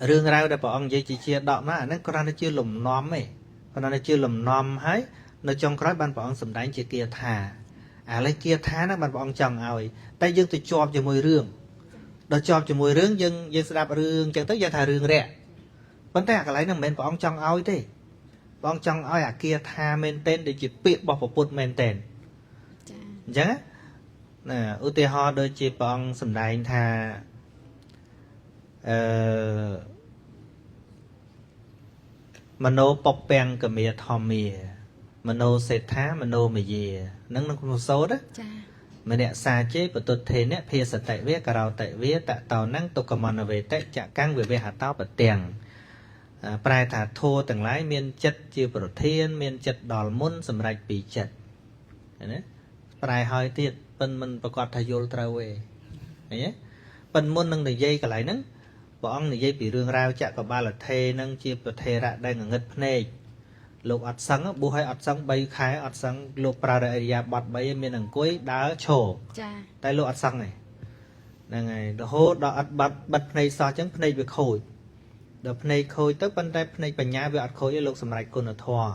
រឿងរ៉ាវដែលព្រះអង្គនិយាយជាដកណាអាហ្នឹងគ្រាន់តែជាលំនាំទេគ្រាន់តែជាលំនាំហើយនៅចុងក្រោយបានព្រះអង្គសម្ដែងជាគាថាឥឡូវគាថាហ្នឹងបានព្រះអង្គចង់ឲ្យតែយើងទៅជាប់ជាមួយរឿងដល់ជាប់ជាមួយរឿងយើងស្ដាប់រឿងអញ្ចឹងទៅយើងថារឿងរ៉ាក់ប៉ុន្តែអាកន្លែងហ្នឹងមិនមែនព្រះអង្គចង់ឲ្យទេព្រះអង្គចង់ឲ្យអាគាថាមែនតែនដែលជាពាក្យរបស់ព្រះពុទ្ធមែនតែនចាអញ្ចឹងណាឧទាហរណ៍ដូចជាព្រះអង្គសម្ដែងថាមโนពពាំងកមេធម្មាមโนសេដ្ឋាមโนមយានឹងក្នុងសូត្រចាមនសាជេបតុថេនៈភាសតិវេករោតិវេតតោណੰទុក្ខមនវេតិចកាំងវិវេហតោបទាំងប្រែថាធัวទាំងឡាយមានចិត្តជាប្រធានមានចិត្តដល់មុនសម្រេចពីចិត្តណាប្រែហើយទៀតប៉ិនមិនប្រកាសថាយល់ត្រូវទេឃើញទេប៉ិនមុននឹងនិយាយកន្លែងហ្នឹងព្រះអង្គនិយាយពីរឿងរ៉ាវចក្របាលថេនឹងជាប្រធេរៈដែលងងឹតភ្នែកលោកអត់សឹងបួសឲ្យអត់សឹង3ខែអត់សឹងលោកប្រើអរិយាប័ត្រ3មានអង្គុយដើរឈរចាតែលោកអត់សឹងទេហ្នឹងហើយរហូតដល់អត់បិទភ្នែកសោះអញ្ចឹងភ្នែកវាខូចដល់ភ្នែកខូចទៅប៉ុន្តែភ្នែកបញ្ញាវាអត់ខូចទេលោកសម្រេចគុណធម៌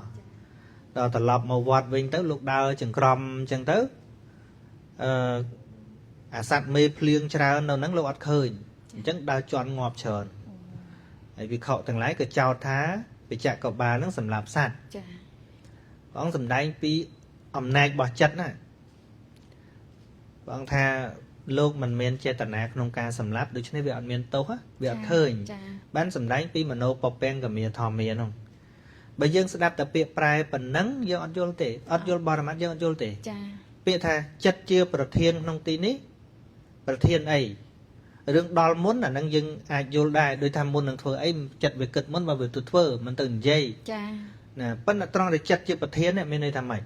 ដល់ត្រឡប់មកវត្តវិញទៅលោកដើរចង្ក្រមអញ្ចឹងទៅអាសត្វមេភ្លៀងច្រើននៅហ្នឹងលោកអត់ឃើញអញ្ចឹងដើរជន់ងាប់ច្រើនហើយវិខទាំងឡាយក៏ចោទថាវិជ្ជកបាលនឹងសម្លាប់សត្វចាព្រះអង្គសម្ដែងពីអំណាចរបស់ចិត្តណាព្រះអង្គថាលោកមិនមានចេតនាក្នុងការសម្លាប់ដូច្នេះវាអត់មានទោសវាអត់ឃើញបានសម្ដែងពីមโนពពាំងកមេធម្មានោះបើយើងស្ដាប់តែពាក្យប្រែប៉ុណ្ណឹងយើងអត់យល់ទេអត់យល់បរមត្ថយើងអត់យល់ទេចាពាក្យថាចិត្តជាប្រធានក្នុងទីនេះប្រធានអីរឿងដល់មុនអានឹងយើងអាចយល់ដែរដោយថាមុននឹងធ្វើអីចិត្តវាគិតមុនបើវាទៅធ្វើមិនទៅនិយាយចាណាប៉ុន្តែត្រង់តែចិត្តជាប្រធាននេះមានន័យថាម៉េច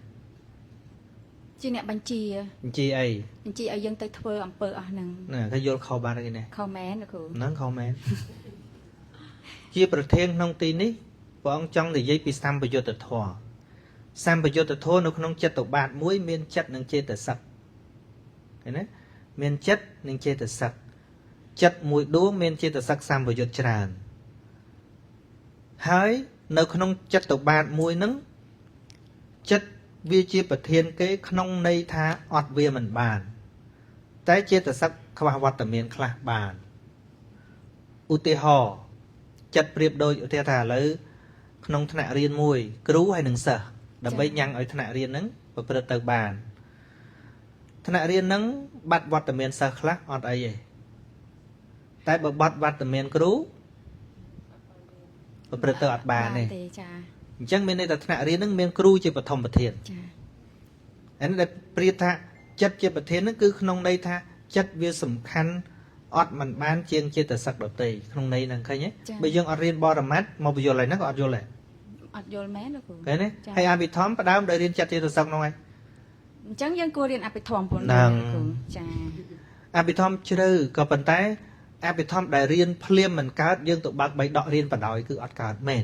ជាអ្នកបញ្ជាអីបញ្ជាឲ្យយើងទៅធ្វើអំពើអស់ហ្នឹងណាគេយល់ខុសបានទេណាខុសមែនលោកគ្រូហ្នឹងខុសមែនជាប្រធានក្នុងទីនេះព្រះអង្គចង់និយាយពីសម្បយុទ្ធធម៌សម្បយុទ្ធធម៌នៅក្នុងចិត្តបាតមួយមានចិត្តនិងចេតសិកឃើញទេមានចិត្តនិងចេតសិកចិត្តមួយដួងមានចេតសិកសម្បយុទ្ធច្រើនហើយនៅក្នុងចិត្តបាតមួយហ្នឹងចិត្តវាជាប្រធានគេក្នុងន័យថាអត់វាមិនបានតែចេតសិកខ្វះវត្តមានខ្លះបានឧទាហរណ៍ចិត្តប្រៀបដូចឧទាហរណ៍ថាឥឡូវក្នុងថ្នាក់រៀនមួយគ្រូហើយនឹងសិស្សដើម្បីញ៉ាំងឲ្យថ្នាក់រៀនហ្នឹងប្រព្រឹត្តទៅបានថ្នាក់រៀនហ្នឹងបាត់វត្តមានសិស្សខ្លះអត់អីទេតែបើបាត់វត្តមានគ្រូប្រព្រឹត្តទៅអត់បានទេចាអញ្ចឹងមានន័យថាថ្នាក់រៀនហ្នឹងមានគ្រូជាបឋមប្រធានចាអានេះដែលប្រៀបថាចិត្តជាប្រធានហ្នឹងគឺក្នុងន័យថាចិត្តវាសំខាន់អត់មិនបានជាងចេតសិកដទៃក្នុងន័យហ្នឹងឃើញទេបើយើងអត់រៀនបរមត្ថមកបញ្យល់ហើយហ្នឹងក៏អត់យល់ដែរអត់យល់មែនលោកគ្រូឃើញទេហើយអភិធម្មផ្ដើមដោយរៀនចិត្តចេតសិកហ្នឹងហើយអញ្ចឹងយើងគួររៀនអភិធម្មផងហ្នឹងគ្រូចាអភិធម្មជ្រៅក៏ប៉ុន្តែអភិធម្មដែលរៀនភ្លាមមិនកើតយើងទៅបើកបៃដករៀនបដ ாய் គឺអត់កើតមែន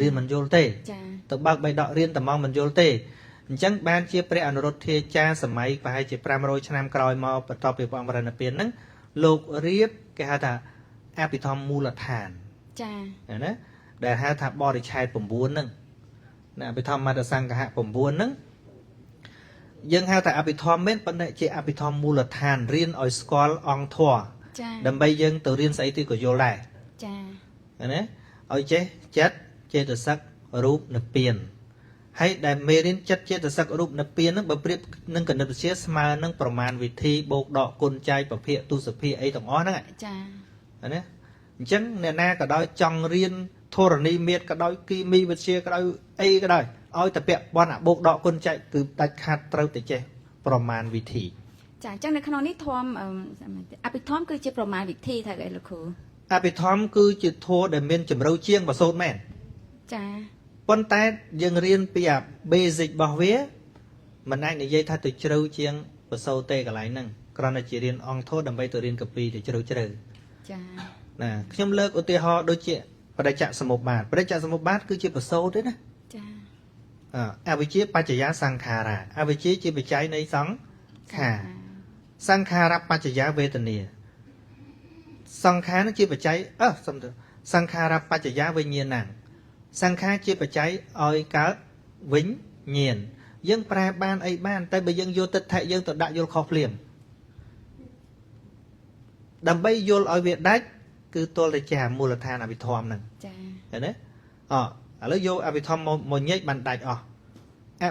រៀនមិនយល់ទេចាទៅបើកបៃដករៀនតែមកមិនយល់ទេអញ្ចឹងបានជាព្រះអនុរុទ្ធាចារសម័យប្រហែលជា500ឆ្នាំក្រោយមកបន្ទាប់ពីព្រះអង្គបរិនិព្វានហ្នឹងលោករៀបគេហៅថាអភិធម្មមូលដ្ឋានចាណាដែលហៅថាបរិឆេទ9ហ្នឹងណាអភិធម្មមត្តសង្ឃៈ9ហ្នឹងយើងហៅថាអភិធម្មមែនប៉ុន្តែជាអភិធម្មមូលដ្ឋានរៀនឲ្យស្គាល់អង្គធម៌ដើម្បីយើងទៅរៀនស្អីទៀតក៏យល់ដែរចាណាឲ្យចេះចិត្តចេតសិករូបនិព្វានហើយដែលមេរៀនចិត្តចេតសិករូបនិព្វានហ្នឹងបើប្រៀបនឹងគណិតវិទ្យាស្មើនឹងប្រមាណវិធីបូកដកគុណចែកប្រភេទទុសភាអីទាំងអស់ហ្នឹងចាណាអញ្ចឹងអ្នកណាក៏ដោយចង់រៀនធរណីមាត្រក៏ដោយគីមីវិទ្យាក៏ដោយអីក៏ដោយឲ្យតែពាក់ព័ន្ធអាបូកដកគុណចែកគឺដាច់ខាតត្រូវតែចេះប្រមាណវិធីចាអញ្ចឹងនៅក្នុងនេះធម៌អភិធម្មគឺជាប្រមាណវិធីថាអីលោកគ្រូអភិធម្មគឺជាធម៌ដែលមានជំរឿជាងបសូតមែនចាប៉ុន្តែយើងរៀនពីអា basic របស់វាមិនអាចនិយាយថាទៅជ្រៅជាងបសូតទេកន្លែងហ្នឹងគ្រាន់តែជារៀនអង្គធម៌ដើម្បីទៅរៀនកពីទៅជ្រៅចាណាខ្ញុំលើកឧទាហរណ៍ដូចជាបដិច្ចសមុប្បាទបដិច្ចសមុប្បាទគឺជាបសូតទេណាចាអវិជ្ជាបច្ចយាសង្ខារាអវិជ្ជាជាបច្ច័យនៃសង្ខារសង្ខារបច្ចយាវេទនាសង្ខារនឹងជាបច្ច័យសំ sang kha ra pachaya với nhiên nàng sang kha chia bạch cháy oi cá vĩnh nhiên dân pra ban ấy ban tay bây dân vô tịch thệ dân tự đại vô khó liền đầm bay vô oi việt đách cứ tôi là chả mua là than bị thòm nè đấy đấy lấy vô bị thòm một nhách bàn đại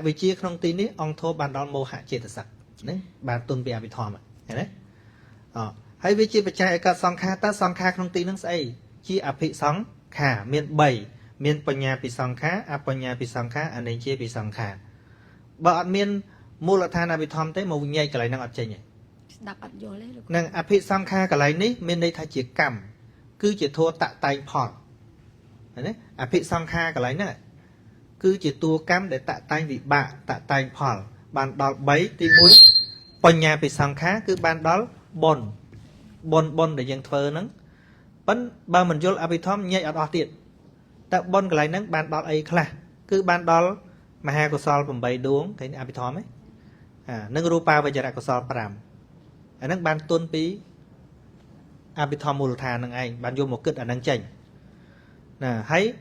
vị chia không tin đấy ông thô bàn đòn mô hạ chia thật sạch đấy bàn tuần bị thòm đấy hay vị chia bạch cháy cả song kha ta song kha không tin nó sẽ chia bị sóng khả miền bảy miền bờ nhà bị song khá bờ nhà bị song khá anh ấy chia bị song khả bọn miền mua là than bị thòm thế màu nhây cái này năng ở trên nhỉ năng bị song khá cái này ní miền đây thay chỉ cầm cứ chỉ thua tạ tay phòn đấy bị song kha cái này nè cứ chỉ tua cam để tạ tay bị bạ tạ tay phòn bàn đòn bấy thì mũi bờ nhà bị song khá cứ bàn đó bồn để dân thơ nắng bắn ba mình vô bị thòm nhây ở đó tiền ta bồn cái này nắng bàn đó ấy khla cứ bàn đó mà hai con sol bằng bầy đuống thấy bị thòm ấy nâng rupa về giờ con sol pram nâng bàn tuôn pí bị thòm mùi thà nâng anh bàn vô một kích nâng chành nè thấy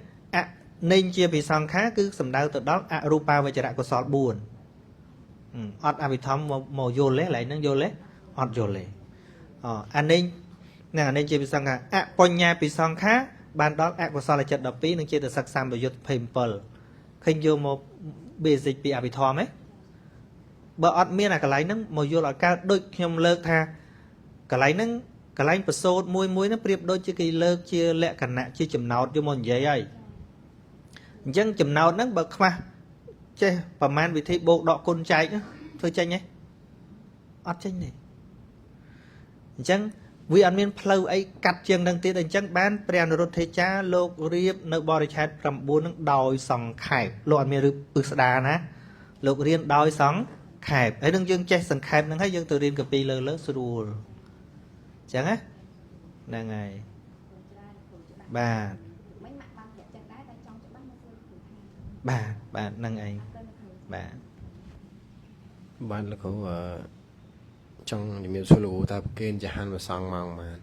nên chia bị song khá cứ sầm đau từ đó rupa về giờ con sol buồn bị thòm màu vô lé lại nâng vô lé vô lé anh nên nè nên chia bị song khá pon nhà bị song khá bàn đó con sol là chật đập pí nâng chia từ sắc sam về vô pimple khinh vô một basic bị thòm ấy bờ miên là cái lấy nâng màu vô là cao đôi nhom lơ tha cái lấy bờ sốt muối nó priệp đôi chứ cái lơ chia lẹ cẩn nạ chia chấm nấu cho mọi người ấy dân chấm nấu nâng bậc mà che và man vì thế bộ đọ côn cháy nữa thôi chanh nhé chanh này dân vì ăn miên plau ấy cắt chân đăng tiết anh chân bán prem rốt thế cha lô riệp nơi bò chat from buôn nó đòi sòng khải lộ ăn miên rực đà ná lô riêng đòi sòng khải ấy đừng dương che sòng khải đừng thấy dương từ riêng cà phê lơ lớ sưu chẳng á là ngày bà năng anh bà là có trong những miền xuôi lũ ta kênh cho han và sang màng mà